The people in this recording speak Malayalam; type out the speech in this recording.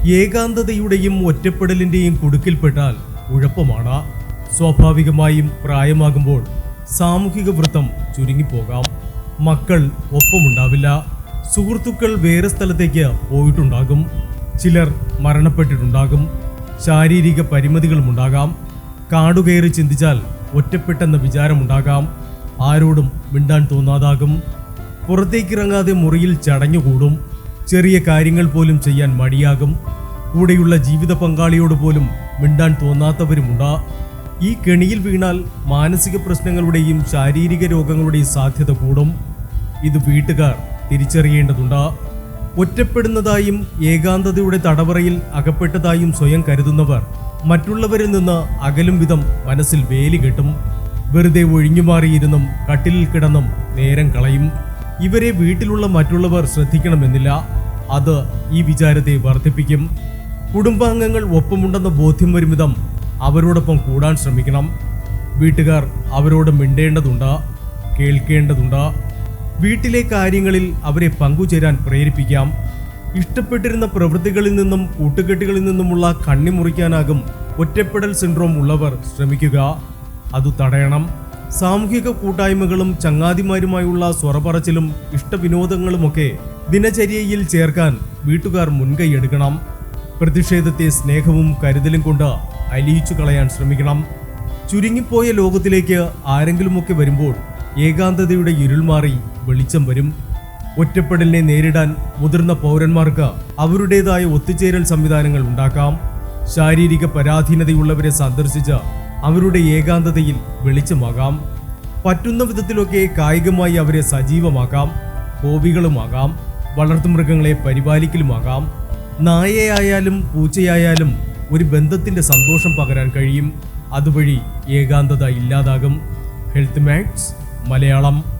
ഏകാന്തതയുടെയും ഒറ്റപ്പെടലിന്റെയും കുടുക്കിൽപ്പെട്ടാൽ കുഴപ്പമാണ്. സ്വാഭാവികമായും പ്രായമാകുമ്പോൾ സാമൂഹിക വൃത്തം ചുരുങ്ങിപ്പോകാം. മക്കൾ ഒപ്പമുണ്ടാവില്ല. സുഹൃത്തുക്കൾ വേറെ സ്ഥലത്തേക്ക് പോയിട്ടുണ്ടാകും. ചിലർ മരണപ്പെട്ടിട്ടുണ്ടാകും. ശാരീരിക പരിമിതികളുമുണ്ടാകാം. കാടുകയറി ചിന്തിച്ചാൽ ഒറ്റപ്പെട്ടെന്ന വിചാരമുണ്ടാകാം. ആരോടും മിണ്ടാൻ തോന്നാതാകും. പുറത്തേക്കിറങ്ങാതെ മുറിയിൽ ചടഞ്ഞുകൂടും. ചെറിയ കാര്യങ്ങൾ പോലും ചെയ്യാൻ മടിയാകും. കൂടെയുള്ള ജീവിത പങ്കാളിയോട് പോലും മിണ്ടാൻ തോന്നാത്തവരുമുണ്ട്. ഈ കെണിയിൽ വീണാൽ മാനസിക പ്രശ്നങ്ങളുടെയും ശാരീരിക രോഗങ്ങളുടെയും സാധ്യത കൂടും. ഇത് വീട്ടുകാർ തിരിച്ചറിയേണ്ടതുണ്ട്. ഒറ്റപ്പെടുന്നതായും ഏകാന്തതയുടെ തടവറയിൽ അകപ്പെട്ടതായും സ്വയം കരുതുന്നവർ മറ്റുള്ളവരിൽ നിന്ന് അകലും വിധം മനസ്സിൽ വേലി കെട്ടും. വെറുതെ ഒഴിഞ്ഞുമാറിയിരുന്നും കട്ടിലിൽ കിടന്നും നേരം കളയും. ഇവരെ വീട്ടിലുള്ള മറ്റുള്ളവർ ശ്രദ്ധിക്കണമെന്നില്ല. അത് ഈ വിചാരത്തെ വർദ്ധിപ്പിക്കും. കുടുംബാംഗങ്ങൾ ഒപ്പമുണ്ടെന്ന ബോധ്യം വരും വിധം അവരോടൊപ്പം കൂടാൻ ശ്രമിക്കണം. വീട്ടുകാർ അവരോട് മിണ്ടേണ്ടതുണ്ട്, കേൾക്കേണ്ടതുണ്ട്. വീട്ടിലെ കാര്യങ്ങളിൽ അവരെ പങ്കുചേരാൻ പ്രേരിപ്പിക്കാം. ഇഷ്ടപ്പെട്ടിരുന്ന പ്രവൃത്തികളിൽ നിന്നും കൂട്ടുകെട്ടുകളിൽ നിന്നുമുള്ള കണ്ണി മുറിക്കാനാകും ഒറ്റപ്പെടൽ സിൻഡ്രോം ഉള്ളവർ ശ്രമിക്കുക. അത് തടയണം. സാമൂഹിക കൂട്ടായ്മകളും ചങ്ങാതിമാരുമായുള്ള സ്വറപറച്ചിലും ഇഷ്ടവിനോദങ്ങളുമൊക്കെ ദിനചര്യയിൽ ചേർക്കാൻ വീട്ടുകാർ മുൻകൈയെടുക്കണം. പ്രതിഷേധത്തെ സ്നേഹവും കരുതലും കൊണ്ട് അലിയിച്ചു കളയാൻ ശ്രമിക്കണം. ചുരുങ്ങിപ്പോയ ലോകത്തിലേക്ക് ആരെങ്കിലുമൊക്കെ വരുമ്പോൾ ഏകാന്തതയുടെ ഇരുൾ മാറി വെളിച്ചം വരും. ഒറ്റപ്പെടലിനെ നേരിടാൻ മുതിർന്ന പൗരന്മാർക്ക് അവരുടേതായ ഒത്തുചേരൽ സംവിധാനങ്ങൾ ഉണ്ടാക്കാം. ശാരീരിക പരാധീനതയുള്ളവരെ സന്ദർശിച്ച് അവരുടെ ഏകാന്തതയിൽ വെളിച്ചമാകാം. പറ്റുന്ന വിധത്തിലൊക്കെ കായികമായി അവരെ സജീവമാക്കാം. ഹോബികളുമാകാം. വളർത്തുമൃഗങ്ങളെ പരിപാലിക്കലുമാകാം. നായയായാലും പൂച്ചയായാലും ഒരു ബന്ധത്തിന്റെ സന്തോഷം പകരാൻ കഴിയും. അതുവഴി ഏകാന്തത ഇല്ലാതാകും. Health max Malayalam.